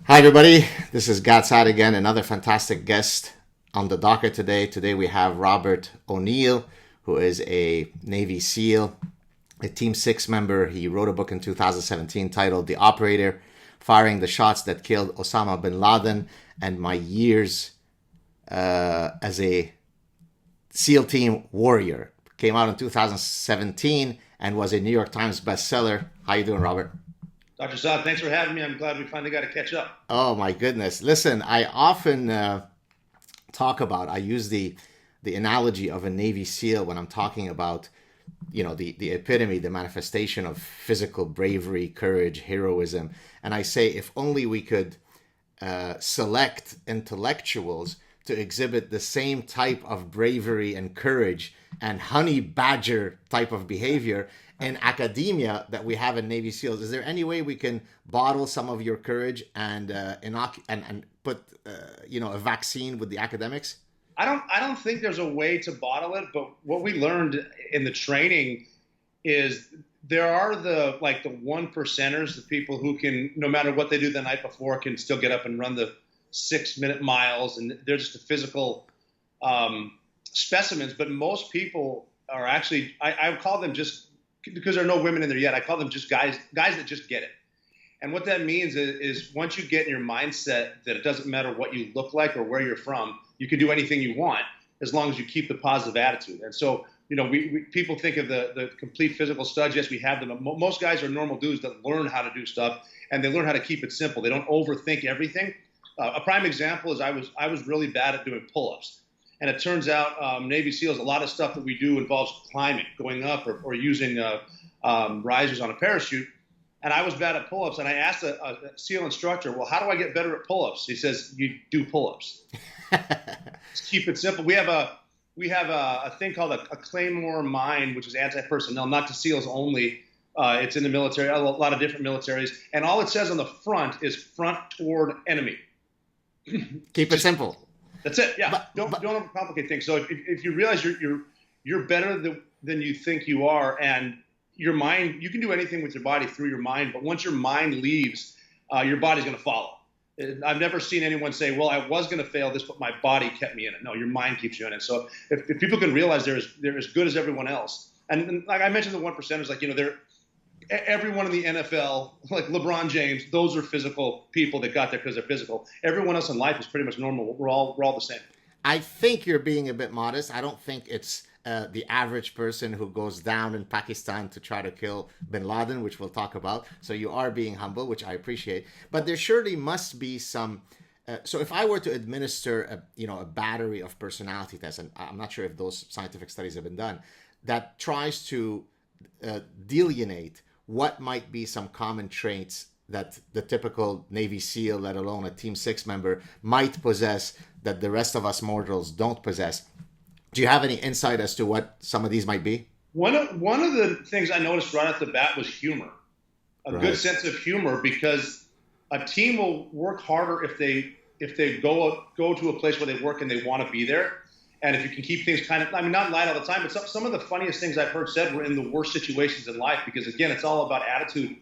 Hi, everybody. This is Gad Saad again, another fantastic guest on the docket today. Today we have Robert O'Neill, who is a Navy SEAL, a Team 6 member. He wrote a book in 2017 titled The Operator, Firing the Shots That Killed Osama bin Laden, and My Years as a SEAL Team Warrior. Came out in 2017 and was a New York Times bestseller. How you doing, Robert? Dr. Saad, thanks for having me. I'm glad we finally got to catch up. Oh my goodness! Listen, I often I use the analogy of a Navy SEAL when I'm talking about the epitome, the manifestation of physical bravery, courage, heroism, and I say if only we could select intellectuals to exhibit the same type of bravery and courage and honey badger type of behavior in academia that we have in Navy SEALs. Is there any way we can bottle some of your courage and and put a vaccine with the academics? I don't think there's a way to bottle it, but what we learned in the training is there are the one percenters, the people who can, no matter what they do the night before, can still get up and run the 6 minute miles, and they're just a physical specimens. But most people are actually, I would call them, just because there are no women in there yet, I call them just guys that just get it. And what that means is once you get in your mindset that it doesn't matter what you look like or where you're from, you can do anything you want as long as you keep the positive attitude. And so, we people think of the complete physical studs. Yes, we have them. Most guys are normal dudes that learn how to do stuff, and they learn how to keep it simple. They don't overthink everything. A prime example is I was really bad at doing pull-ups. And it turns out Navy SEALs, a lot of stuff that we do involves climbing, going up, or using risers on a parachute. And I was bad at pull-ups, and I asked a SEAL instructor, well, how do I get better at pull-ups? He says, you do pull-ups. Just keep it simple. We have a thing called a Claymore mine, which is anti-personnel, not to SEALs only. It's in the military, a lot of different militaries. And all it says on the front is front toward enemy. Keep it simple. That's it. Yeah. Don't overcomplicate things. So if you realize you're better than you think you are, and your mind, you can do anything with your body through your mind, but once your mind leaves, your body's going to follow. I've never seen anyone say, well, I was going to fail this, but my body kept me in it. No, your mind keeps you in it. So if people can realize they're as good as everyone else, and like I mentioned, the one percenters, they're everyone in the NFL, like LeBron James, those are physical people that got there because they're physical. Everyone else in life is pretty much normal. We're all the same. I think you're being a bit modest. I don't think it's the average person who goes down in Pakistan to try to kill bin Laden, which we'll talk about. So you are being humble, which I appreciate. But there surely must be some. So if I were to administer a battery of personality tests, and I'm not sure if those scientific studies have been done, that tries to delineate what might be some common traits that the typical Navy SEAL, let alone a Team 6 member, might possess that the rest of us mortals don't possess. Do you have any insight as to what some of these might be? One of the things I noticed right off the bat was humor, a Right. good sense of humor, because a team will work harder if they go to a place where they work and they want to be there. And if you can keep things not light all the time, but some of the funniest things I've heard said were in the worst situations in life, because again, it's all about attitude.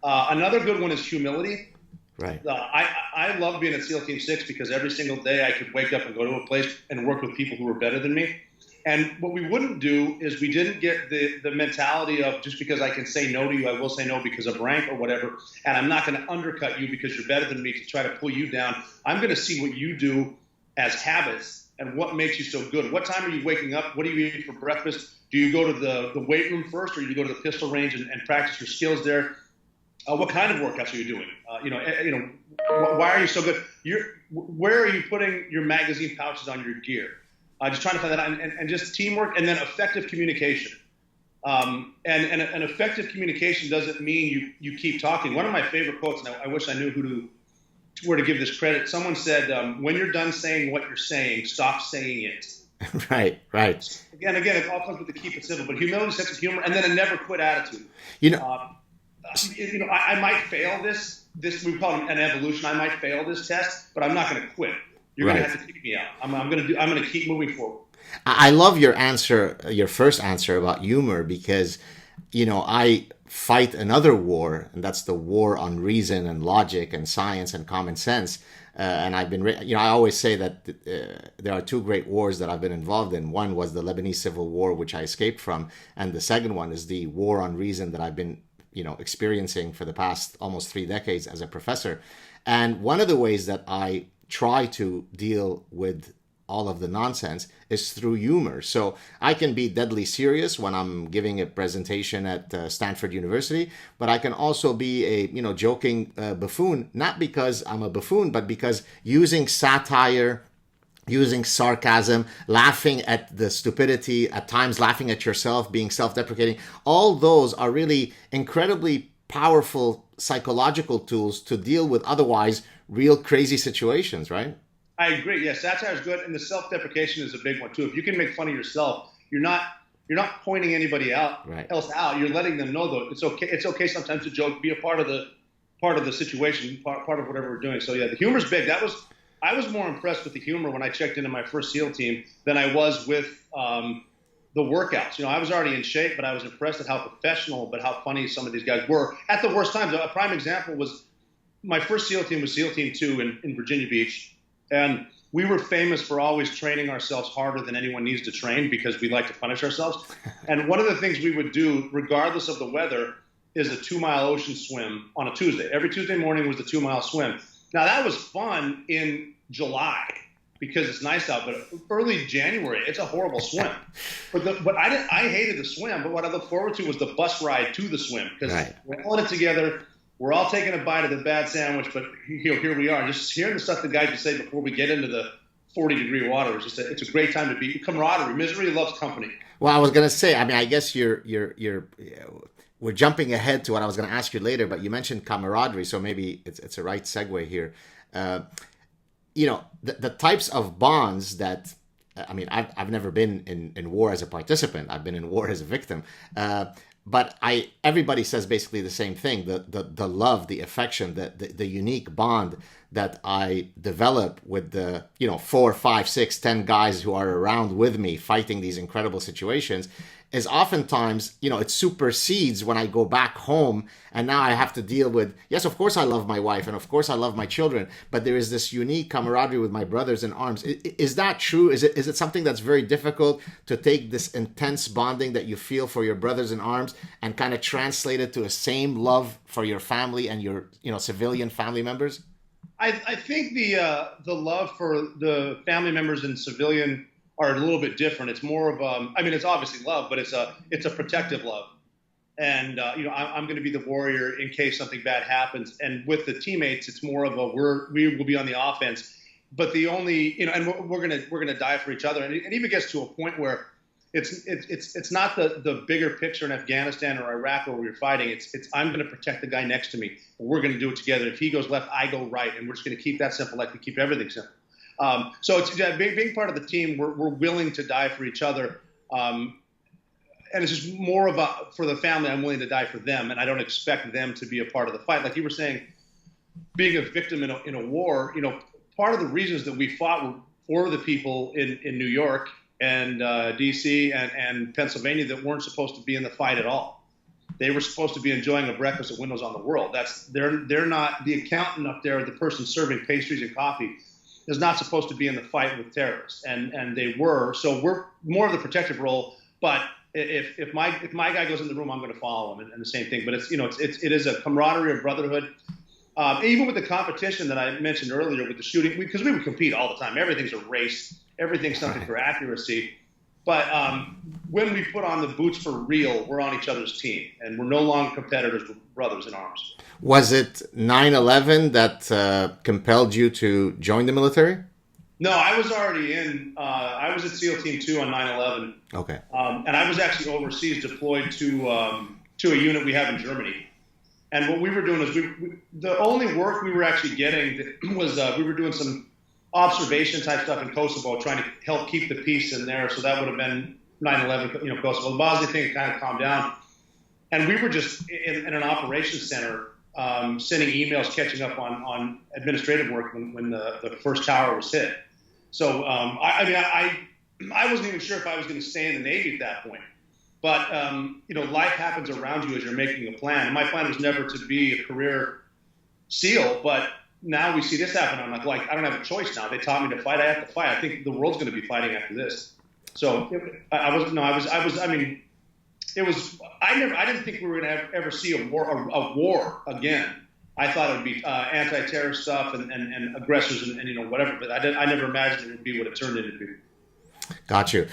Another good one is humility. Right. I love being at SEAL Team 6 because every single day I could wake up and go to a place and work with people who were better than me. And what we wouldn't do is we didn't get the mentality of, just because I can say no to you, I will say no because of rank or whatever. And I'm not going to undercut you because you're better than me to try to pull you down. I'm going to see what you do as habits and what makes you so good. What time are you waking up? What do you eat for breakfast? Do you go to the weight room first, or do you go to the pistol range and practice your skills there? What kind of workouts are you doing? Why are you so good? Where are you putting your magazine pouches on your gear? Just trying to find that out, and just teamwork, and then effective communication. And effective communication doesn't mean you keep talking. One of my favorite quotes, and I wish I knew where to give this credit. Someone said, when you're done saying what you're saying, stop saying it. Right. Again, it all comes with the keep it simple, but humility, sense of humor, and then a never quit attitude. You know, I might fail this. We call it an evolution. I might fail this test, but I'm not going to quit. You're right. going to have to kick me out. I'm going to keep moving forward. I love your answer, your first answer about humor, because I fight another war, and that's the war on reason and logic and science and common sense. And I've been, I always say that there are two great wars that I've been involved in. One was the Lebanese Civil War, which I escaped from, and the second one is the war on reason that I've been, experiencing for the past almost 3 decades as a professor. And one of the ways that I try to deal with all of the nonsense is through humor. So I can be deadly serious when I'm giving a presentation at Stanford University, but I can also be a joking buffoon, not because I'm a buffoon, but because using satire, using sarcasm, laughing at the stupidity, at times laughing at yourself, being self-deprecating, all those are really incredibly powerful psychological tools to deal with otherwise real crazy situations, right? I agree. Yeah, satire is good, and the self-deprecation is a big one too. If you can make fun of yourself, you're not pointing anybody else out. You're letting them know though it's okay. It's okay sometimes to joke, be a part of the situation, part of whatever we're doing. So yeah, the humor's big. I was more impressed with the humor when I checked into my first SEAL team than I was with the workouts. I was already in shape, but I was impressed at how professional, but how funny some of these guys were at the worst times. A prime example was my first SEAL team was SEAL Team 2 in Virginia Beach. And we were famous for always training ourselves harder than anyone needs to train because we like to punish ourselves. And one of the things we would do, regardless of the weather, is a 2-mile ocean swim on a Tuesday. Every Tuesday morning was the 2-mile swim. Now, that was fun in July because it's nice out, but early January, it's a horrible swim. But I hated the swim, but what I looked forward to was the bus ride to the swim because we're all in it together. We're all taking a bite of the bad sandwich, but here we are. Just hearing the stuff the guys would say before we get into the 40-degree water. It's a great time to be. Camaraderie. Misery loves company. Well, I was going to say, I guess we're jumping ahead to what I was going to ask you later, but you mentioned camaraderie, so maybe it's a right segue here. The types of bonds that, I've never been in war as a participant. I've been in war as a victim. But everybody says basically the same thing, the love, the affection, the unique bond that I develop with the 4, 5, 6, 10 guys who are around with me fighting these incredible situations is oftentimes, it supersedes when I go back home and now I have to deal with, yes, of course I love my wife and of course I love my children, but there is this unique camaraderie with my brothers in arms. Is that true? Is it something that's very difficult to take this intense bonding that you feel for your brothers in arms and kind of translate it to a same love for your family and your, civilian family members? I think the love for the family members and civilian are a little bit different. It's more of it's obviously love, but it's a protective love. And I'm going to be the warrior in case something bad happens. And with the teammates, it's more of we will be on the offense. But the only and we're gonna die for each other. And it even gets to a point where it's not the bigger picture in Afghanistan or Iraq where we're fighting. It's I'm going to protect the guy next to me. We're going to do it together. If he goes left, I go right, and we're just going to keep that simple, like we keep everything simple. So it's being part of the team. We're willing to die for each other, and it's just more of for the family. I'm willing to die for them, and I don't expect them to be a part of the fight. Like you were saying, being a victim in a war. Part of the reasons that we fought were for the people in New York and D.C. and Pennsylvania that weren't supposed to be in the fight at all. They were supposed to be enjoying a breakfast at Windows on the World. They're not the accountant up there, the person serving pastries and coffee is not supposed to be in the fight with terrorists, and they were. So we're more of the protective role. But if my guy goes in the room, I'm going to follow him, and the same thing. But it is a camaraderie, a brotherhood. Even with the competition that I mentioned earlier with the shooting, because we would compete all the time. Everything's a race. Everything's something for accuracy. But when we put on the boots for real, we're on each other's team, and we're no longer competitors, we're brothers in arms. Was it 9/11 that compelled you to join the military? No, I was already in. I was at SEAL Team 2 on 9/11. Okay. And I was actually overseas, deployed to a unit we have in Germany. And what we were doing is the only work we were actually getting was we were doing some observation type stuff in Kosovo, trying to help keep the peace in there. So that would have been 9/11, Kosovo. The Bosnia thing kind of calmed down. And we were just in an operations center sending emails, catching up on administrative work when the first tower was hit. So, I wasn't even sure if I was going to stay in the Navy at that point. But life happens around you as you're making a plan. And my plan was never to be a career SEAL, but now we see this happen. I'm like, I don't have a choice now. They taught me to fight. I have to fight. I think the world's going to be fighting after this. So I didn't think we were going to ever see a war again. I thought it would be anti-terror stuff and aggressors and whatever, but I never imagined it would be what it turned into. Got you.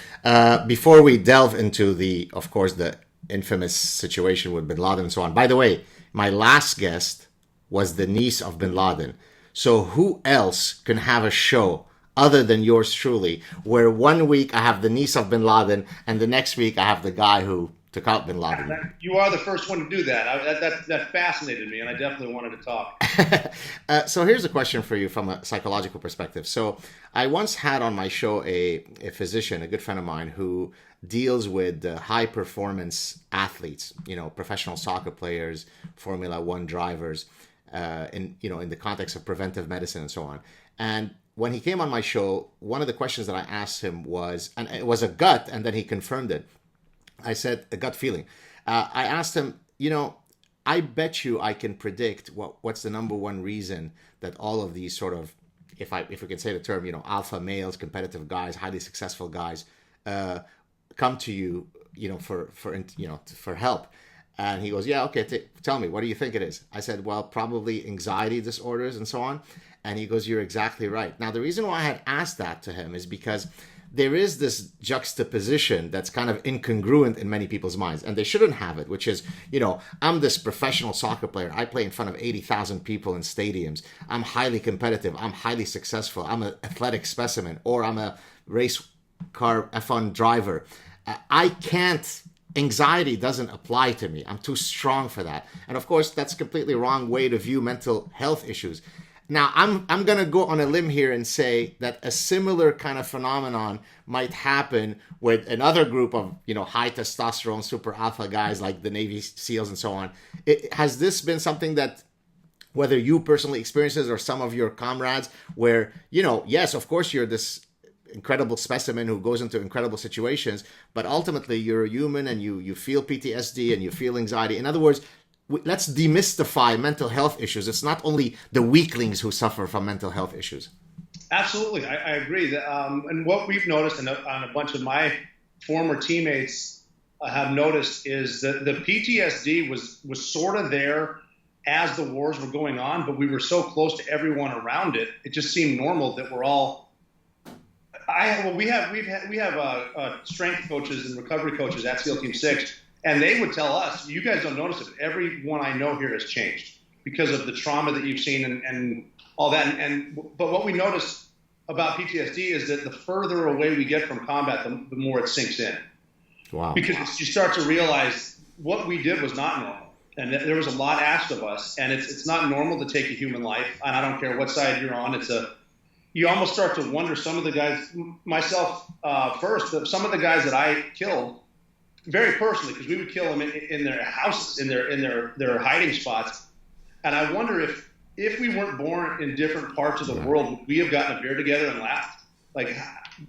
Before we delve into of course, the infamous situation with bin Laden and so on. By the way, my last guest was the niece of bin Laden. So who else can have a show other than yours truly, where 1 week I have the niece of bin Laden and the next week I have the guy who took out bin Laden? You are the first one to do that. That fascinated me, and I definitely wanted to talk. So here's a question for you from a psychological perspective. So I once had on my show a physician, a good friend of mine, who deals with high performance athletes, professional soccer players, Formula One drivers, in the context of preventive medicine and so on. And when he came on my show, one of the questions that I asked him was, and it was a gut, and then he confirmed it. I said, a gut feeling. I asked him, I bet you I can predict what's the number one reason that all of these sort of, if we can say the term, alpha males, competitive guys, highly successful guys, come to you, for help. And he goes, yeah, okay, tell me, what do you think it is? I said, well, probably anxiety disorders and so on. And he goes, you're exactly right. Now, the reason why I had asked that to him is because there is this juxtaposition that's kind of incongruent in many people's minds, and they shouldn't have it, which is, I'm this professional soccer player. I play in front of 80,000 people in stadiums. I'm highly competitive. I'm highly successful. I'm an athletic specimen, or I'm a race car F1 driver. Anxiety doesn't apply to me. I'm too strong for that. And of course, that's a completely wrong way to view mental health issues. Now, I'm going to go on a limb here and say that a similar kind of phenomenon might happen with another group of, high testosterone, super alpha guys like the Navy SEALs and so on. Has this been something that, whether you personally experienced it or some of your comrades, where, yes, of course, you're this incredible specimen who goes into incredible situations, but ultimately you're a human and you feel PTSD and you feel anxiety. In other words, let's demystify mental health issues. It's not only the weaklings who suffer from mental health issues. Absolutely. I agree. And what we've noticed, and on a bunch of my former teammates have noticed, is that the PTSD was sort of there as the wars were going on, but we were so close to everyone around it. It just seemed normal that we're all. We have strength coaches and recovery coaches at SEAL Team 6. And they would tell us, you guys don't notice it, but everyone I know here has changed because of the trauma that you've seen and all that. But what we notice about PTSD is that the further away we get from combat, the more it sinks in. Wow. Because you start to realize what we did was not normal. And there was a lot asked of us. And it's not normal to take a human life. And I don't care what side you're on. You almost start to wonder, some of the guys, myself first, some of the guys that I killed, very personally, because we would kill them in their houses, in their hiding spots. And I wonder if we weren't born in different parts of the world, would we have gotten a beer together and laughed? Like,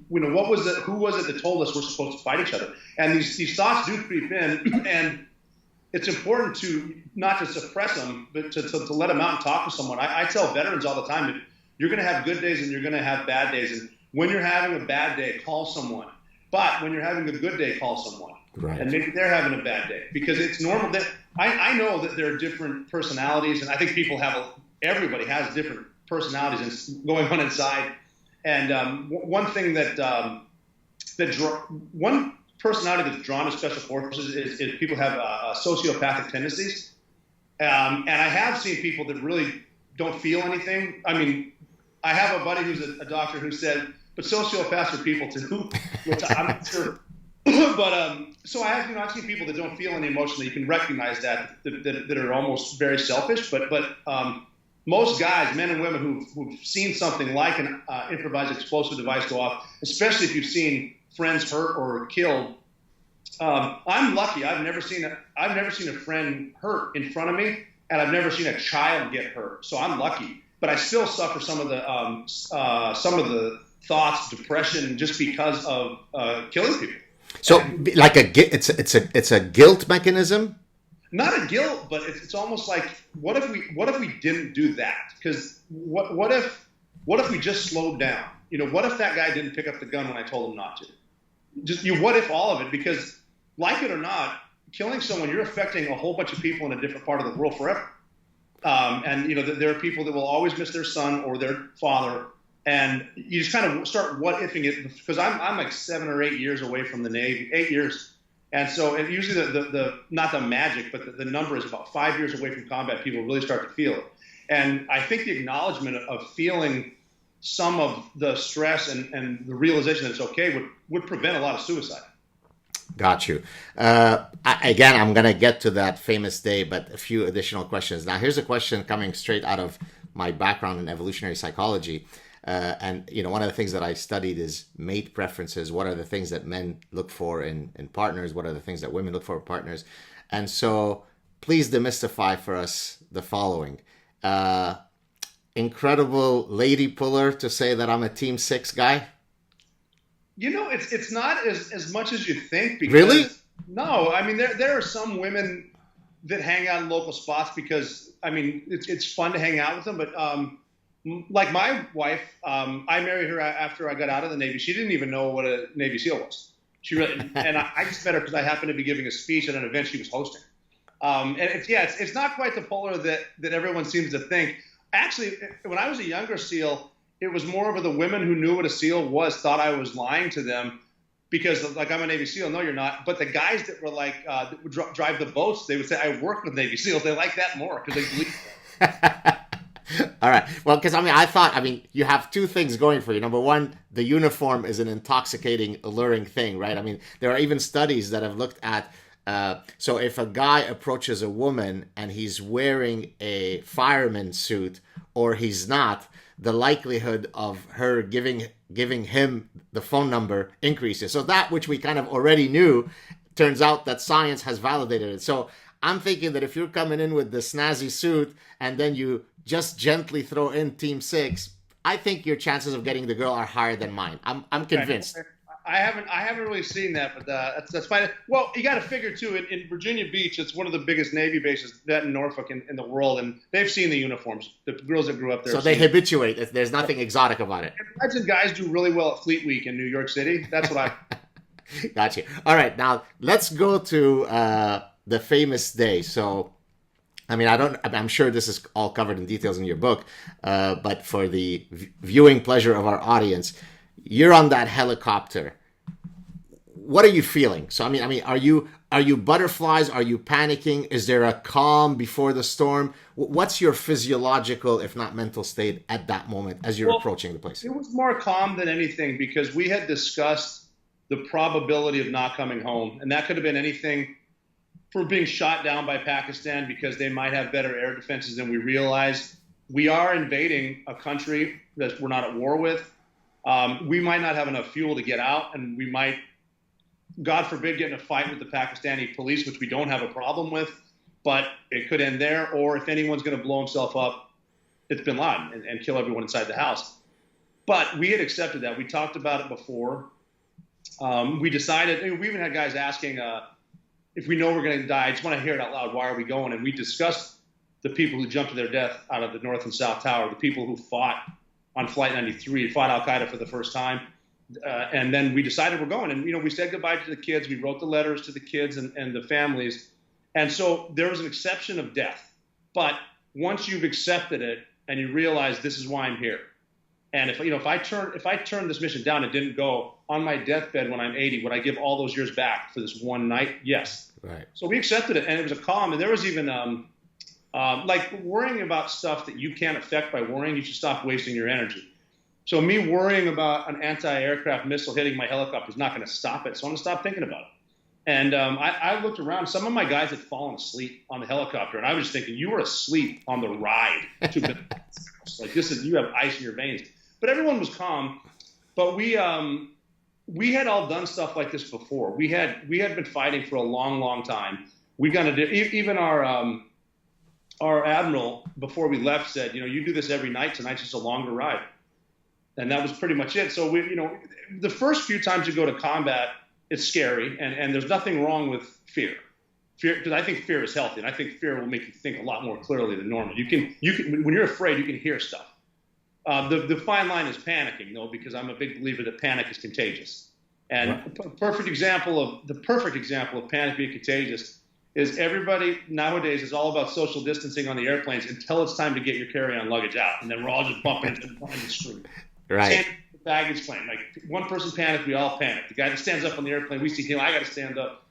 what was it? Who was it that told us we're supposed to fight each other? And these thoughts do creep in, and it's important to not to suppress them, but to let them out and talk to someone. I tell veterans all the time that you're going to have good days and you're going to have bad days. And when you're having a bad day, call someone. But when you're having a good day, call someone. Right. And maybe they're having a bad day, because it's normal that I know that there are different personalities, and I think everybody has different personalities going on inside. And one thing one personality that's drawn to special forces is people have sociopathic tendencies. And I have seen people that really don't feel anything. I mean, I have a buddy who's a doctor who said, but sociopaths are people too, which I'm not sure. But so I've seen people that don't feel any emotion, that you can recognize that are almost very selfish. But most guys, men and women who've seen something like an improvised explosive device go off, especially if you've seen friends hurt or killed. I'm lucky. I've never seen a friend hurt in front of me, and I've never seen a child get hurt. So I'm lucky. But I still suffer some of the thoughts, depression, just because of killing people. So And like it's a guilt mechanism. not a guilt, but it's almost like what if we didn't do that? Because what if we just slowed down? What if that guy didn't pick up the gun when I told him not to? Just what if all of it? Because like it or not, killing someone, you're affecting a whole bunch of people in a different part of the world forever. And there are people that will always miss their son or their father, and you just kind of start what ifing it. Because I'm like 7 or 8 years away from the Navy, 8 years, and so usually the not the magic, but the number is about 5 years away from combat. People really start to feel it, and I think the acknowledgement of feeling some of the stress and the realization that it's okay would prevent a lot of suicide. Got you. Again, I'm going to get to that famous day, but a few additional questions. Now, here's a question coming straight out of my background in evolutionary psychology. And, one of the things that I studied is mate preferences. What are the things that men look for in partners? What are the things that women look for in partners? And so please demystify for us the following. Incredible lady puller to say that I'm a team 6 guy. It's not as much as you think. Because, really? No, I mean there are some women that hang out in local spots because it's fun to hang out with them. But like my wife, I married her after I got out of the Navy. She didn't even know what a Navy SEAL was. She really, and I just met her because I happened to be giving a speech at an event she was hosting. And it's not quite the polar that everyone seems to think. Actually, when I was a younger SEAL, it was more of the women who knew what a SEAL was thought I was lying to them because, like, I'm a Navy SEAL. No, you're not. But the guys that were like, that would drive the boats, they would say, I work with Navy SEALs. They like that more because they believe it. All right. Well, because I thought you have two things going for you. Number one, the uniform is an intoxicating, alluring thing, right? There are even studies that have looked at, so if a guy approaches a woman and he's wearing a fireman suit or he's not, the likelihood of her giving him the phone number increases. So that which we kind of already knew, turns out that science has validated it. So I'm thinking that if you're coming in with the snazzy suit and then you just gently throw in team 6, I think your chances of getting the girl are higher than mine. I'm convinced. Right. I haven't really seen that, but that's fine. Well, you got to figure too. In Virginia Beach, it's one of the biggest Navy bases, that in Norfolk in the world, and they've seen the uniforms. The girls that grew up there. So they habituate. There's nothing exotic about it. Imagine guys do really well at Fleet Week in New York City. That's what I. Gotcha. All right, now let's go to the famous day. So, I'm sure this is all covered in details in your book, but for the viewing pleasure of our audience, you're on that helicopter. What are you feeling? So, are you butterflies? Are you panicking? Is there a calm before the storm? What's your physiological, if not mental state at that moment as you're approaching the place? It was more calm than anything because we had discussed the probability of not coming home. And that could have been anything for being shot down by Pakistan because they might have better air defenses than we realized. We are invading a country that we're not at war with. We might not have enough fuel to get out, and we might, God forbid, get in a fight with the Pakistani police, which we don't have a problem with, but it could end there. Or if anyone's going to blow himself up, it's bin Laden and kill everyone inside the house. But we had accepted that. We talked about it before. We decided, we even had guys asking if we know we're going to die, I just want to hear it out loud. Why are we going? And we discussed the people who jumped to their death out of the North and South Tower, the people who fought on Flight 93, fought Al-Qaeda for the first time. And then we decided we're going. And, we said goodbye to the kids. We wrote the letters to the kids and the families. And so there was an exception of death. But once you've accepted it and you realize this is why I'm here. And if I turn this mission down, it didn't go on my deathbed when I'm 80, would I give all those years back for this one night? Yes. Right. So we accepted it, and it was a calm. And there was even like worrying about stuff that you can't affect by worrying. You should stop wasting your energy. So me worrying about an anti-aircraft missile hitting my helicopter is not going to stop it. So I'm going to stop thinking about it. And I looked around. Some of my guys had fallen asleep on the helicopter, and I was just thinking, you were asleep on the ride to the house. Like you have ice in your veins. But everyone was calm. But we had all done stuff like this before. We had been fighting for a long, long time. We got to do, even our admiral before we left said, you do this every night. Tonight's just a longer ride. And that was pretty much it. So the first few times you go to combat, It's scary, and there's nothing wrong with fear. Fear, because I think fear is healthy, and I think fear will make you think a lot more clearly than normal. You can when you're afraid, you can hear stuff. The fine line is panicking, though, because I'm a big believer that panic is contagious. And the perfect example of panic being contagious is everybody nowadays is all about social distancing on the airplanes until it's time to get your carry-on luggage out, and then we're all just bumping into the screen. Right. Baggage claim. Like one person panicked, we all panic. The guy that stands up on the airplane, we see him. I got to stand up.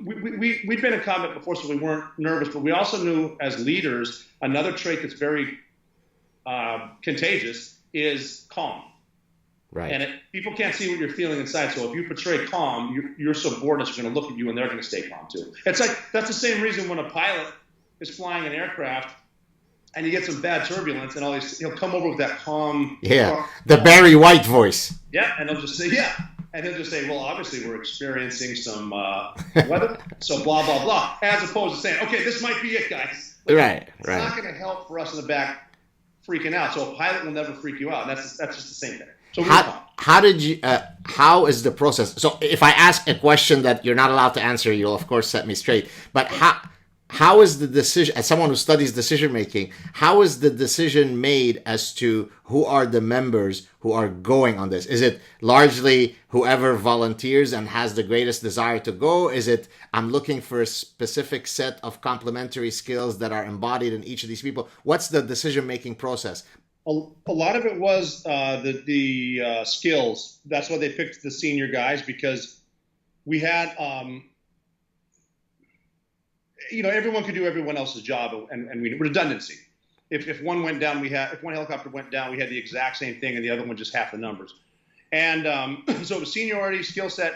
We'd been in combat before, so we weren't nervous. But we also knew, as leaders, another trait that's very contagious is calm. Right. And people can't see what you're feeling inside. So if you portray calm, your subordinates are going to look at you, and they're going to stay calm too. It's like that's the same reason when a pilot is flying an aircraft and you get some bad turbulence, and he'll come over with that calm. Yeah, the Barry White voice. Yeah, and he'll just say, and he'll just say, well, obviously we're experiencing some weather, so blah, blah, blah, as opposed to saying, okay, this might be it, guys. Right. It's not going to help for us in the back freaking out. So a pilot will never freak you out. That's just the same thing. So how is the process? So if I ask a question that you're not allowed to answer, you'll of course set me straight. But how is the decision, as someone who studies decision making, how is the decision made as to who are the members who are going on this? Is it largely whoever volunteers and has the greatest desire to go? Is it I'm looking for a specific set of complementary skills that are embodied in each of these people? What's the decision making process? A lot of it was the skills. That's why they picked the senior guys, because we had everyone could do everyone else's job, and we redundancy. If one went down, if one helicopter went down, we had the exact same thing, and the other one just half the numbers. And so it was seniority, skill set,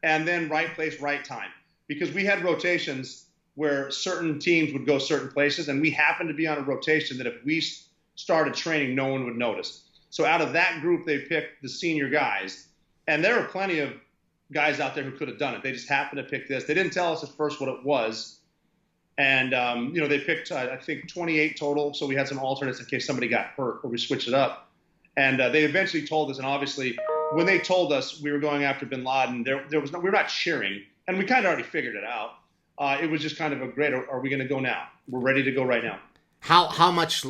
and then right place, right time. Because we had rotations where certain teams would go certain places, and we happened to be on a rotation that if we started training, no one would notice. So out of that group, they picked the senior guys, and there were plenty of guys out there who could have done it. They just happened to pick this. They didn't tell us at first what it was. And, they picked, I think, 28 total. So we had some alternates in case somebody got hurt, or we switched it up. And they eventually told us. And obviously, when they told us we were going after bin Laden, we were not cheering. And we kind of already figured it out. It was just kind of a great, are we going to go now? We're ready to go right now. How much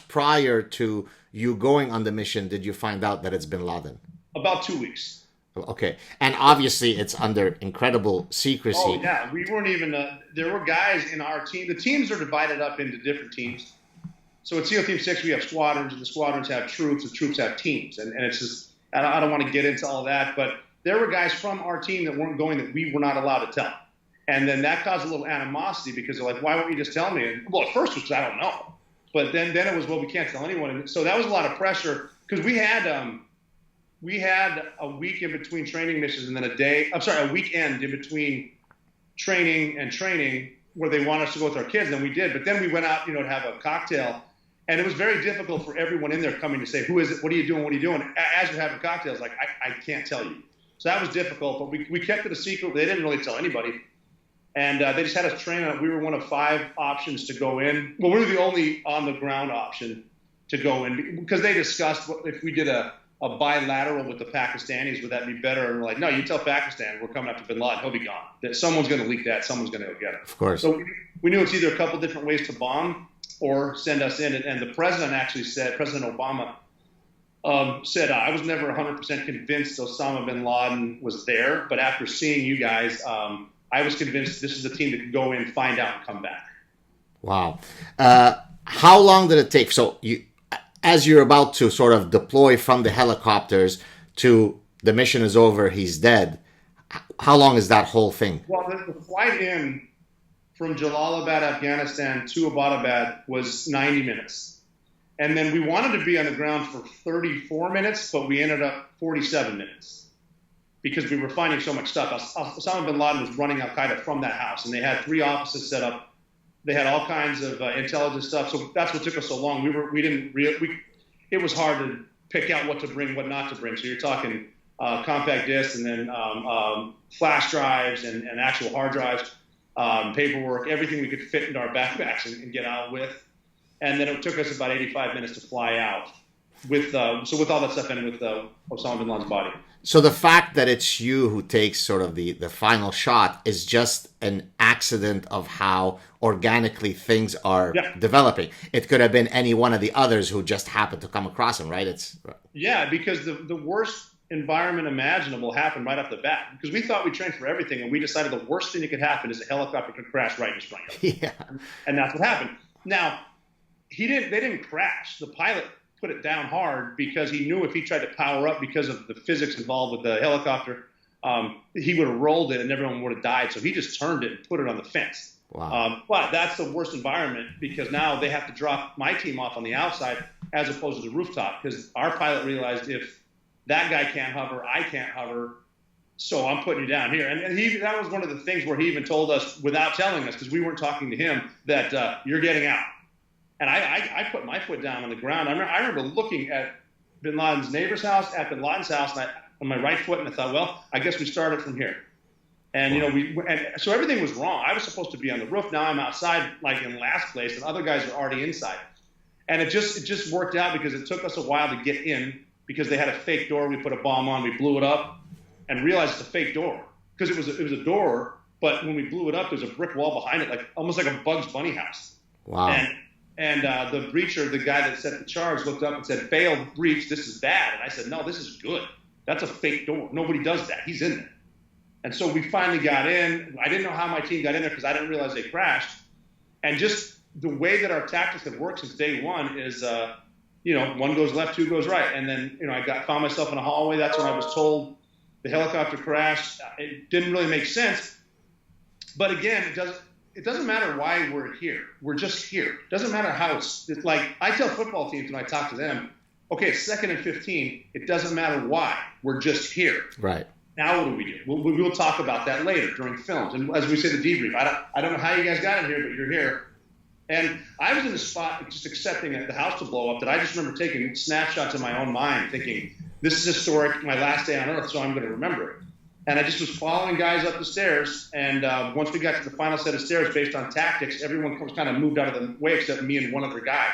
prior to you going on the mission did you find out that it's bin Laden? About 2 weeks. Okay. And obviously it's under incredible secrecy. Oh, yeah. We weren't even, there were guys in our team. The teams are divided up into different teams. So at SEAL Team 6, we have squadrons, and the squadrons have troops, and troops have teams. And it's just, I don't want to get into all that, but there were guys from our team that weren't going that we were not allowed to tell. And then that caused a little animosity, because they're like, why won't you just tell me? And, well, at first it was, I don't know. But then it was, well, we can't tell anyone. And so that was a lot of pressure, because we had a week in between training missions, and then a weekend in between training where they want us to go with our kids, and we did. But then we went out, to have a cocktail, and it was very difficult for everyone in there coming to say, who is it? What are you doing? What are you doing? As you're having cocktails, like, I can't tell you. So that was difficult, but we kept it a secret. They didn't really tell anybody. And they just had us train on it. We were one of 5 options to go in. Well, we were the only on-the-ground option to go in, because they discussed if we did a bilateral with the Pakistanis, would that be better? And we're like, no, you tell Pakistan we're coming after bin Laden, he'll be gone. That someone's going to leak that, someone's going to go get it. Of course. So we knew it's either a couple different ways to bomb or send us in. And the president actually said, President Obama said, I was never 100% convinced Osama bin Laden was there, but after seeing you guys, I was convinced this is a team that could go in, find out, and come back. Wow. How long did it take? So as you're about to sort of deploy from the helicopters to the mission is over, he's dead, how long is that whole thing? Well, the flight in from Jalalabad, Afghanistan to Abbottabad was 90 minutes. And then we wanted to be on the ground for 34 minutes, but we ended up 47 minutes. Because we were finding so much stuff. Osama bin Laden was running Al-Qaeda from that house, and they had 3 offices set up. They had all kinds of intelligence stuff. So that's what took us so long. It was hard to pick out what to bring, what not to bring. So you're talking compact discs, and then flash drives, and actual hard drives, paperwork, everything we could fit into our backpacks and get out with. And then it took us about 85 minutes to fly out. with all that stuff in with Osama bin Laden's body. So the fact that it's you who takes sort of the final shot is just an accident of how organically things are developing. It could have been any one of the others who just happened to come across him, right? Because the worst environment imaginable happened right off the bat, because we thought we trained for everything, and we decided the worst thing that could happen is a helicopter could crash right in his front yard. Yeah. And that's what happened. Now, they didn't crash. The pilot put it down hard because he knew if he tried to power up because of the physics involved with the helicopter, he would have rolled it and everyone would have died. So he just turned it and put it on the fence. Wow. But that's the worst environment, because now they have to drop my team off on the outside as opposed to the rooftop, because our pilot realized if that guy can't hover, I can't hover, so I'm putting you down here. And that was one of the things where he even told us, without telling us, because we weren't talking to him, that you're getting out. And I put my foot down on the ground. I remember looking at bin Laden's neighbor's house, at bin Laden's house, and on my right foot, and I thought, well, I guess we started from here. And, so everything was wrong. I was supposed to be on the roof. Now I'm outside, like in last place, and other guys are already inside. And it just worked out, because it took us a while to get in, because they had a fake door. We put a bomb on, we blew it up, and realized it's a fake door, because it was a door, but when we blew it up, there's a brick wall behind it, like almost like a Bugs Bunny house. Wow. And the breacher, the guy that set the charge, looked up and said, "Failed breach, this is bad." And I said, "No, this is good. That's a fake door. Nobody does that. He's in there." And so we finally got in. I didn't know how my team got in there, because I didn't realize they crashed. And just the way that our tactics have worked since day one is, one goes left, two goes right. And then, I found myself in a hallway. That's when I was told the helicopter crashed. It didn't really make sense. But again, it doesn't matter why we're here. We're just here. It doesn't matter how it's like, I tell football teams when I talk to them, okay, it's 2nd and 15. It doesn't matter why. We're just here. Right. Now what do we do? We'll talk about that later during films. And as we say, the debrief. I don't know how you guys got in here, but you're here. And I was in a spot just accepting the house to blow up, that I just remember taking snapshots in my own mind, thinking, this is historic, my last day on Earth, so I'm going to remember it. And I just was following guys up the stairs, and once we got to the final set of stairs, based on tactics, everyone was kind of moved out of the way except me and one other guy.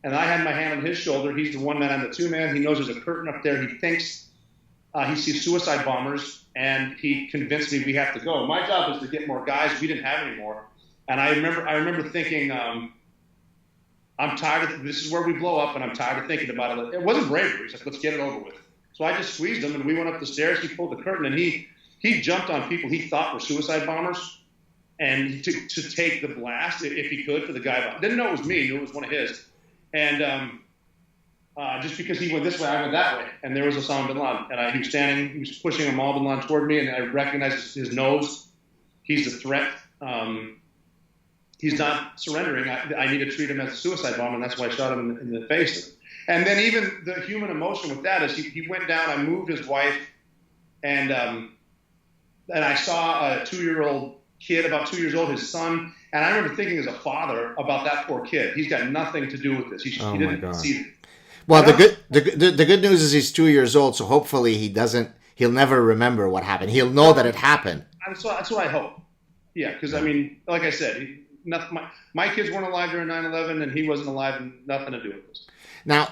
And I had my hand on his shoulder. He's the one man, I'm the two man. He knows there's a curtain up there. He thinks he sees suicide bombers, and he convinced me we have to go. My job was to get more guys. We didn't have any more. And I remember thinking, I'm tired of this is where we blow up, and I'm tired of thinking about it. It wasn't bravery. He's like, let's get it over with. So I just squeezed him, and we went up the stairs. He pulled the curtain, and he jumped on people he thought were suicide bombers, and to take the blast if he could for the guy. Didn't know it was me. Knew it was one of his. And just because he went this way, I went that way, and there was Osama bin Laden. And he was standing. He was pushing Osama bin Laden toward me, and I recognized his nose. He's a threat. He's not surrendering. I need to treat him as a suicide bomber, and that's why I shot him in the face. And then even the human emotion with that is he went down. I moved his wife, and I saw a 2-year-old kid, about 2 years old, his son. And I remember thinking as a father about that poor kid. He's got nothing to do with this. He didn't see it. Well, the good news is he's 2 years old, so hopefully he'll never remember what happened. He'll know that it happened. That's what I hope. Yeah, because I mean, like I said, my kids weren't alive during 9/11, and he wasn't alive, and nothing to do with this. Now,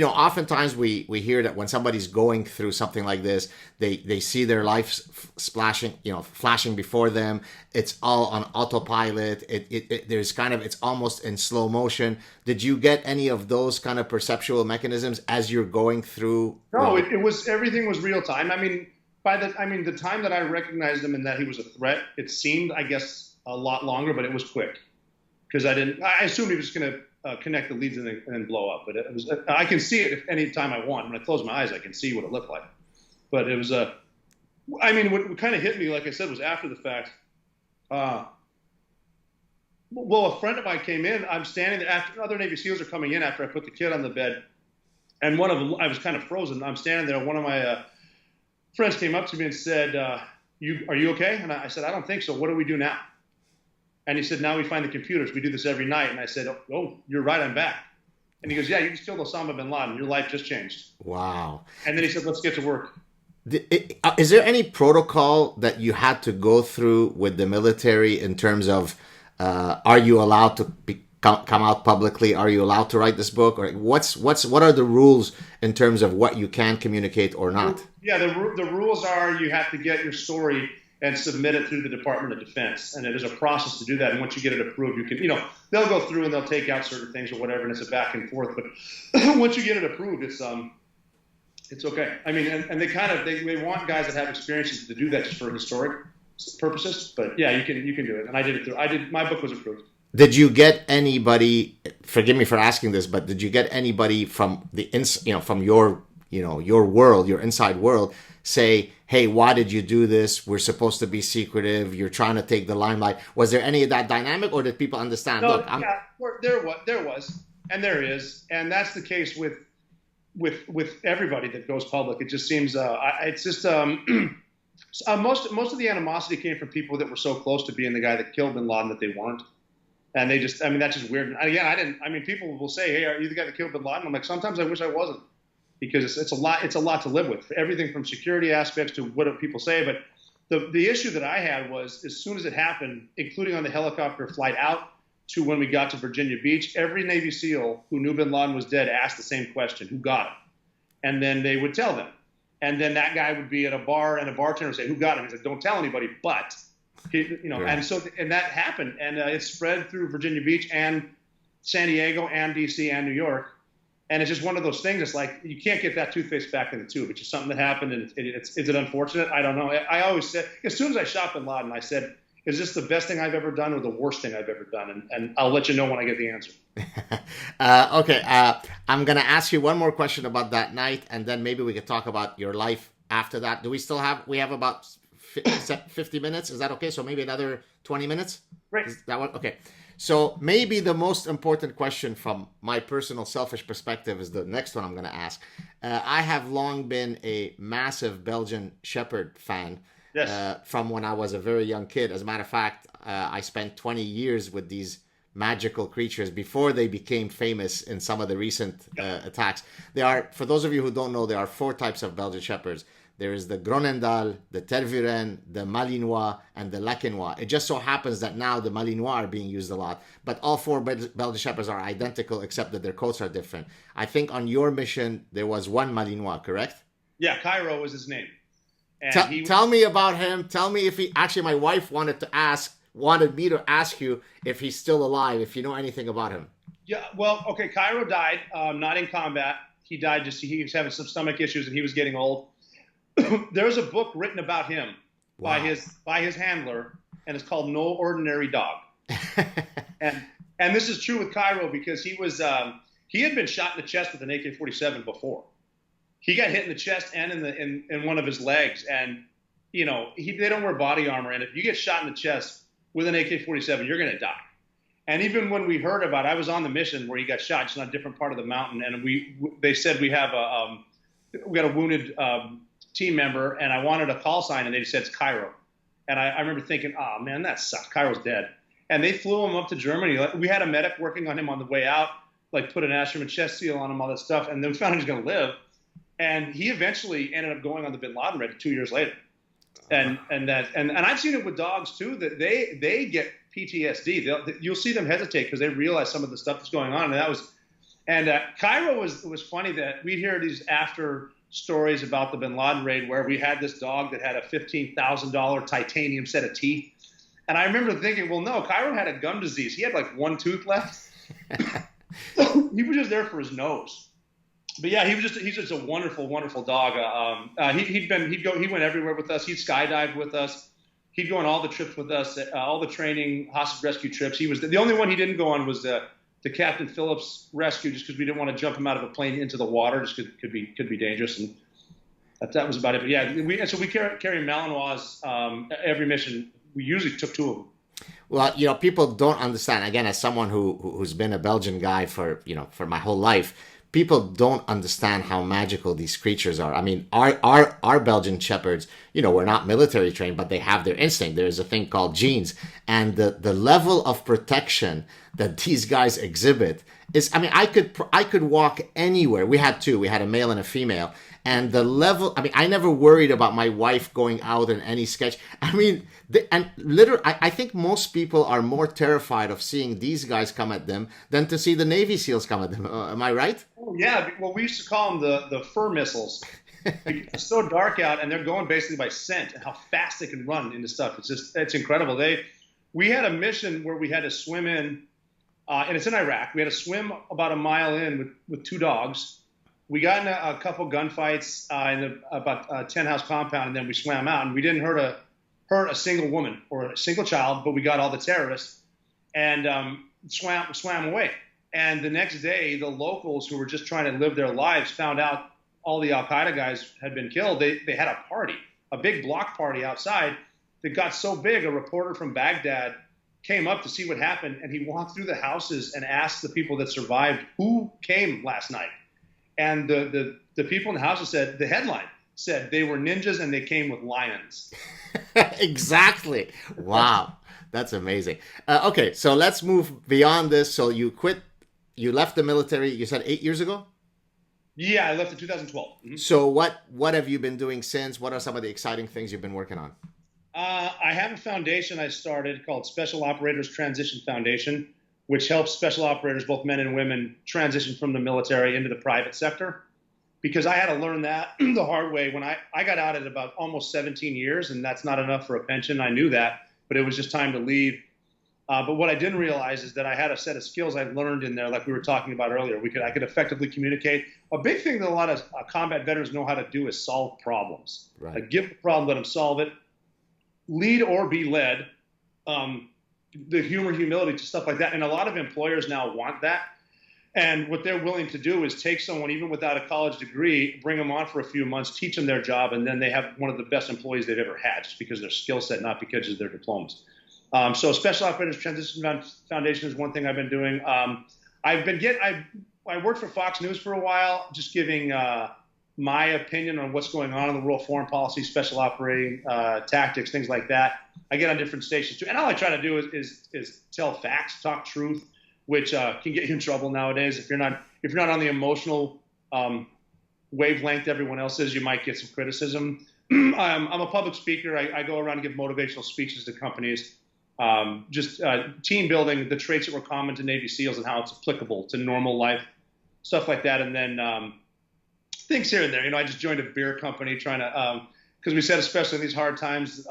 oftentimes we hear that when somebody's going through something like this, they see their life flashing before them. It's all on autopilot. It's almost in slow motion. Did you get any of those kind of perceptual mechanisms as you're going through? No, everything was real time. I mean, the time that I recognized him and that he was a threat, it seemed, I guess, a lot longer, but it was quick, because I assumed he was going to connect the leads and then blow up. But I can see it any time I want. When I close my eyes, I can see what it looked like. But it was what kind of hit me, like I said, was after the fact. Well, a friend of mine came in. I'm standing there after other Navy SEALs are coming in after I put the kid on the bed, and one of them, I was kind of frozen. I'm standing there. One of my friends came up to me and said, "Are you okay?" And I said, "I don't think so. What do we do now?" And he said, "Now we find the computers. We do this every night." And I said, "Oh, you're right. I'm back." And he goes, "Yeah, you just killed Osama bin Laden. Your life just changed." Wow. And then he said, "Let's get to work." Is there any protocol that you had to go through with the military in terms of are you allowed to come out publicly? Are you allowed to write this book, or what are the rules in terms of what you can communicate or not? Yeah, the rules are you have to get your story and submit it through the Department of Defense, and there's a process to do that. And once you get it approved, you can, they'll go through and they'll take out certain things or whatever, and it's a back and forth. But once you get it approved, it's okay. I mean, and they want guys that have experiences to do that just for historic purposes. But yeah, you can do it, and I did it. My book was approved. Did you get anybody? Forgive me for asking this, but did you get anybody from from your world, your inside world, say, hey, why did you do this? We're supposed to be secretive. You're trying to take the limelight. Was there any of that dynamic, or did people understand? No, there was, and there is, and that's the case with everybody that goes public. It just seems it's just most of the animosity came from people that were so close to being the guy that killed Bin Laden that they weren't, and they just, that's just weird. And again, people will say, hey, are you the guy that killed Bin Laden? I'm like, sometimes I wish I wasn't. Because it's a lot to live with, everything from security aspects to what people say. But the issue that I had was, as soon as it happened, including on the helicopter flight out to when we got to Virginia Beach, every Navy SEAL who knew Bin Laden was dead asked the same question: who got him? And then they would tell them. And then that guy would be at a bar, and a bartender would say, who got him? He said, don't tell anybody, but and that happened, and it spread through Virginia Beach and San Diego and DC and New York. And it's just one of those things. It's like, you can't get that toothpaste back in the tube. It's just something that happened, and is it unfortunate? I don't know. I always said, as soon as I shot Bin Laden, I said, is this the best thing I've ever done or the worst thing I've ever done? And I'll let you know when I get the answer. Okay. I'm going to ask you one more question about that night, and then maybe we could talk about your life after that. Do we still we have about 50 minutes? Is that okay? So maybe another 20 minutes? Right. Is that one? Okay. So maybe the most important question from my personal selfish perspective is the next one I'm going to ask. I have long been a massive Belgian Shepherd fan. Yes. From when I was a very young kid. As a matter of fact, I spent 20 years with these magical creatures before they became famous in some of the recent attacks. For those of you who don't know, there are 4 types of Belgian Shepherds. There is the Groenendael, the Tervuren, the Malinois, and the Lakenois. It just so happens that now the Malinois are being used a lot. But all 4 Belgian Shepherds are identical, except that their coats are different. I think on your mission, there was one Malinois, correct? Yeah, Cairo was his name. And tell me about him. Tell me if my wife wanted me to ask you if he's still alive, if you know anything about him. Yeah, well, okay, Cairo died, not in combat. He died he was having some stomach issues and he was getting old. There's a book written about him by his handler, and it's called No Ordinary Dog. and this is true with Cairo because he had been shot in the chest with an AK-47 before. He got hit in the chest and in one of his legs, and they don't wear body armor, and if you get shot in the chest with an AK-47, you're going to die. And even when we heard about it, I was on the mission where he got shot, just on a different part of the mountain, and they said we got a wounded team member, and I wanted a call sign, and they said it's Cairo. And I remember thinking, oh man, that sucks. Cairo's dead. And they flew him up to Germany. We had a medic working on him on the way out, put an Asherman chest seal on him, all that stuff, and then we found he was going to live. And he eventually ended up going on the Bin Laden raid 2 years later. And I've seen it with dogs too, that they get PTSD. You'll see them hesitate because they realize some of the stuff that's going on. And Cairo was funny that we'd hear these after stories about the Bin Laden raid where we had this dog that had a $15,000 titanium set of teeth. And I remember thinking, well, no, Cairo had a gum disease. He had one tooth left. He was just there for his nose. But yeah, he's just a wonderful, wonderful dog. He went everywhere with us. He'd skydive with us. He'd go on all the trips with us, all the training, hostage rescue trips. He was the only one he didn't go on was the Captain Phillips rescue, just because we didn't want to jump him out of a plane into the water, just because it could be dangerous. And that was about it. But yeah, we carry Malinois every mission. We usually took 2 of them. Well, people don't understand. Again, as someone who's been a Belgian guy for my whole life, people don't understand how magical these creatures are. I mean, our Belgian Shepherds, we're not military trained, but they have their instinct. There's a thing called genes. And the level of protection that these guys exhibit is, I could walk anywhere. We had 2. We had a male and a female. And the level, I mean, I never worried about my wife going out in any sketch. I mean, and literally, I think most people are more terrified of seeing these guys come at them than to see the Navy SEALs come at them. Am I right? Oh, yeah. Well, we used to call them the fur missiles. It's so dark out, and they're going basically by scent and how fast they can run into stuff. It's incredible. We had a mission where we had to swim in, and it's in Iraq. We had to swim about a mile in with 2 dogs. We got in a couple gunfights in about a 10-house compound, and then we swam out. And we didn't hurt a single woman or a single child, but we got all the terrorists and swam away. And the next day, the locals who were just trying to live their lives found out all the Al-Qaeda guys had been killed. They had a party, a big block party outside that got so big, a reporter from Baghdad came up to see what happened, and he walked through the houses and asked the people that survived who came last night. And the people in the houses said, the headline said they were ninjas and they came with lions. Exactly. Wow. That's amazing. Okay, so let's move beyond this. So you left the military, you said 8 years ago? Yeah, I left in 2012. Mm-hmm. So what have you been doing since? What are some of the exciting things you've been working on? I have a foundation I started called Special Operators Transition Foundation, which helps special operators, both men and women, transition from the military into the private sector. Because I had to learn that the hard way when I got out at about almost 17 years, and that's not enough for a pension. I knew that, but it was just time to leave. But what I didn't realize is that I had a set of skills I learned in there, like we were talking about earlier. I could effectively communicate. A big thing that a lot of combat veterans know how to do is solve problems. Right. Like give the problem, let them solve it. Lead or be led. The humility to stuff like that. And a lot of employers now want that. And what they're willing to do is take someone, even without a college degree, bring them on for a few months, teach them their job, and then they have one of the best employees they've ever had, just because of their skill set, not because of their diplomas. So Special Operators Transition Foundation is one thing I've been doing. I worked for Fox News for a while, just giving my opinion on what's going on in the world of foreign policy, special operating tactics, things like that. I get on different stations too, and all I try to do is tell facts, talk truth, which can get you in trouble nowadays. If you're not on the emotional wavelength everyone else is, you might get some criticism. I'm a public speaker. I go around and give motivational speeches to companies. Just team building, the traits that were common to Navy SEALs and how it's applicable to normal life, stuff like that. And then things here and there. I just joined a beer company trying to, because we said, especially in these hard times,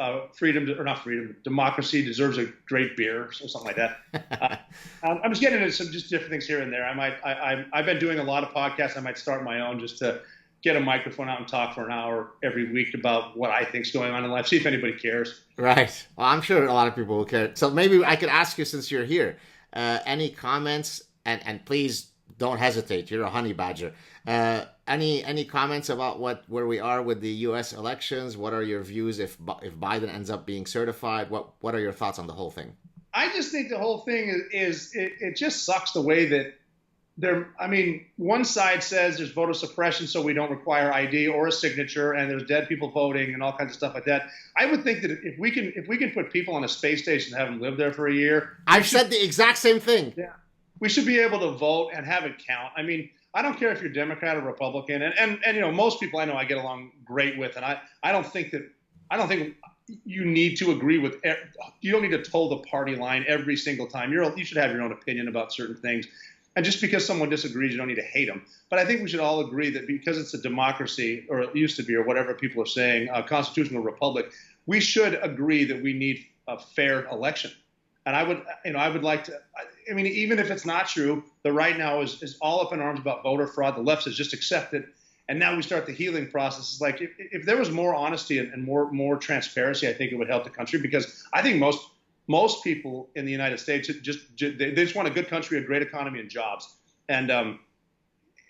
democracy deserves a great beer or something like that. I'm just getting into some just different things here and there. I've been doing a lot of podcasts. I might start my own just to get a microphone out and talk for an hour every week about what I think's going on in life. See if anybody cares. Right. Well, I'm sure a lot of people will care. So maybe I could ask you, since you're here, any comments, and please don't hesitate. You're a honey badger. Any comments about where we are with the U.S. elections? What are your views if Biden ends up being certified? What are your thoughts on the whole thing? I just think the whole thing is it just sucks the way that one side says there's voter suppression, so we don't require ID or a signature, and there's dead people voting and all kinds of stuff like that. I would think that if we can put people on a space station and have them live there for a year, I've said the exact same thing. Yeah, we should be able to vote and have it count. I don't care if you're Democrat or Republican, and most people I know I get along great with, and I don't think you need to agree with. You don't need to toe the party line every single time. You should have your own opinion about certain things. And just because someone disagrees, you don't need to hate them. But I think we should all agree that because it's a democracy, or it used to be, or whatever people are saying, a constitutional republic, we should agree that we need a fair election. And I would like to, even if it's not true, the right now is all up in arms about voter fraud. The left says just accept it. And now we start the healing process. It's like if there was more honesty and more transparency, I think it would help the country, because I think most people in the United States they just want a good country, a great economy, and jobs. And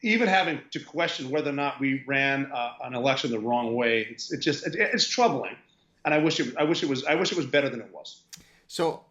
even having to question whether or not we ran an election the wrong way, it's troubling. And I wish it was better than it was. So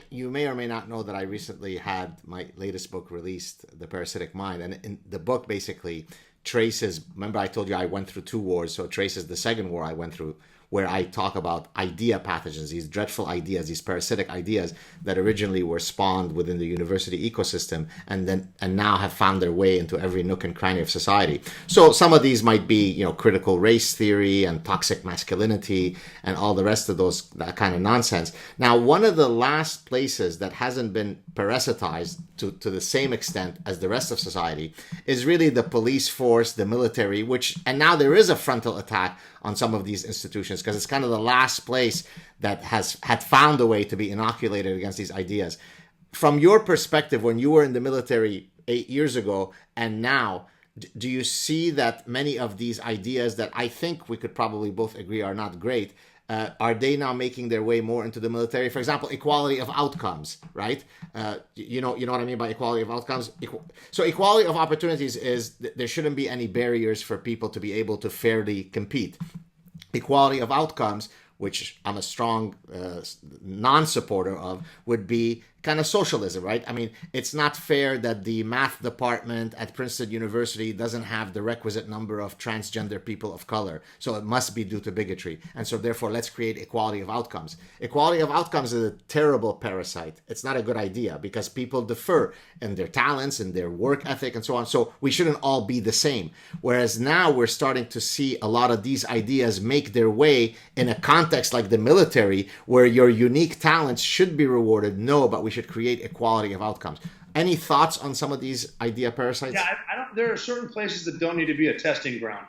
you may or may not know that I recently had my latest book released, The Parasitic Mind, and in the book basically traces. Remember, I told you I went through 2 wars, so it traces the second war I went through, where I talk about idea pathogens, these dreadful ideas, these parasitic ideas that originally were spawned within the university ecosystem and now have found their way into every nook and cranny of society. So some of these might be, critical race theory and toxic masculinity and all the rest of that kind of nonsense. Now, one of the last places that hasn't been parasitized to the same extent as the rest of society is really the police force, the military, and now there is a frontal attack on some of these institutions because it's kind of the last place that had found a way to be inoculated against these ideas. From your perspective, when you were in the military 8 years ago and now, do you see that many of these ideas that I think we could probably both agree are not great, are they now making their way more into the military? For example, equality of outcomes, right? You know what I mean by equality of outcomes? So equality of opportunities is there shouldn't be any barriers for people to be able to fairly compete. Equality of outcomes, which I'm a strong non-supporter of, would be kind of socialism, right? I mean, it's not fair that the math department at Princeton University doesn't have the requisite number of transgender people of color. So it must be due to bigotry. And so therefore, let's create equality of outcomes. Equality of outcomes is a terrible parasite. It's not a good idea because people differ in their talents and their work ethic and so on. So we shouldn't all be the same. Whereas now we're starting to see a lot of these ideas make their way in a context like the military where your unique talents should be rewarded. No, but we should create equality of outcomes. Any thoughts on some of these idea parasites? Yeah, I don't. There are certain places that don't need to be a testing ground,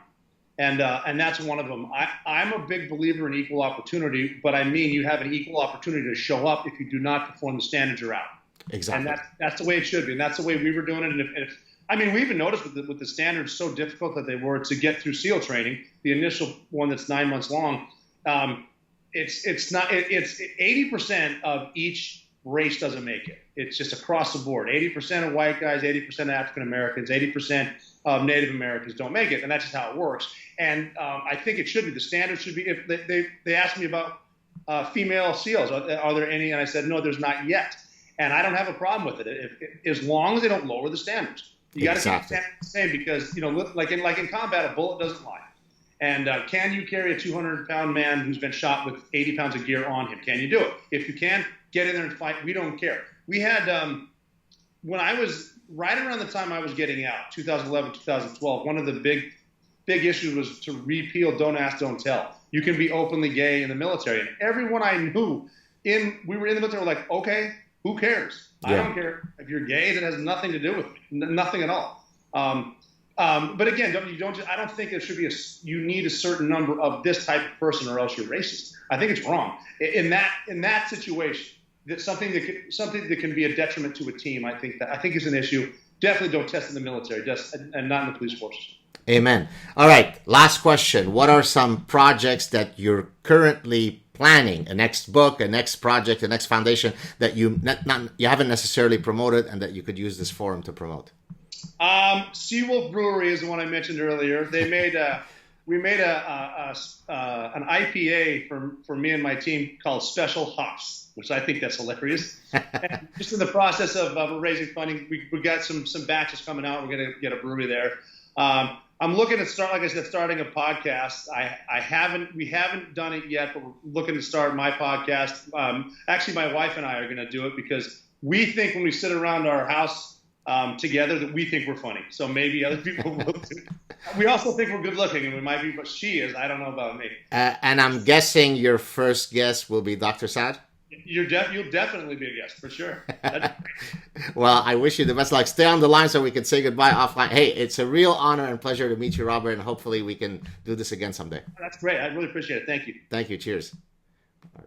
and that's one of them. I'm a big believer in equal opportunity, but I mean you have an equal opportunity to show up. If you do not perform, the standards are out. Exactly. And that's the way it should be, and that's the way we were doing it. And I mean, we even noticed with the standards so difficult that they were to get through SEAL training, the initial one that's 9 months long. It's 80% of each race doesn't make it. It's just across the board. 80% of white guys, 80% of African Americans, 80% of Native Americans don't make it, and that's just how it works. And I think it should be. The standard should be. If they asked me about female SEALs, are there any? And I said no, there's not yet. And I don't have a problem with it as long as they don't lower the standards. You got to keep the standards the same because like in combat, a bullet doesn't lie. And can you carry a 200-pound man who's been shot with 80 pounds of gear on him? Can you do it? If you can, get in there and fight. We don't care. We had, when I was, right around the time I was getting out, 2011, 2012, one of the big issues was to repeal Don't Ask, Don't Tell. You can be openly gay in the military. And everyone I knew, we were in the military, were like, okay, who cares? Yeah. I don't care. If you're gay, that has nothing to do with me. Nothing at all. But again, I don't think it should be you need a certain number of this type of person or else you're racist. I think it's wrong. In that situation, that something that can be a detriment to a team, I think is an issue. Definitely don't test in the military, and not in the police forces. Amen. All right. Last question. What are some projects that you're currently planning? A next book, a next project, a next foundation that you haven't necessarily promoted and that you could use this forum to promote? Seawolf Brewery is the one I mentioned earlier. We made an IPA for me and my team called Special Hops, which I think that's hilarious. And just in the process of raising funding, we got some batches coming out. We're going to get a brewery there. I'm looking to start, like I said, starting a podcast. We haven't done it yet, but we're looking to start my podcast. Actually, my wife and I are going to do it because we think when we sit around our house together that we think we're funny. So maybe other people will too. We also think we're good looking, and we might be, but she is. I don't know about me. And I'm guessing your first guest will be Dr. Saad? You'll definitely be a guest, for sure. Well, I wish you the best luck. Stay on the line so we can say goodbye offline. Hey, it's a real honor and pleasure to meet you, Robert, and hopefully we can do this again someday. That's great. I really appreciate it. Thank you. Thank you. Cheers.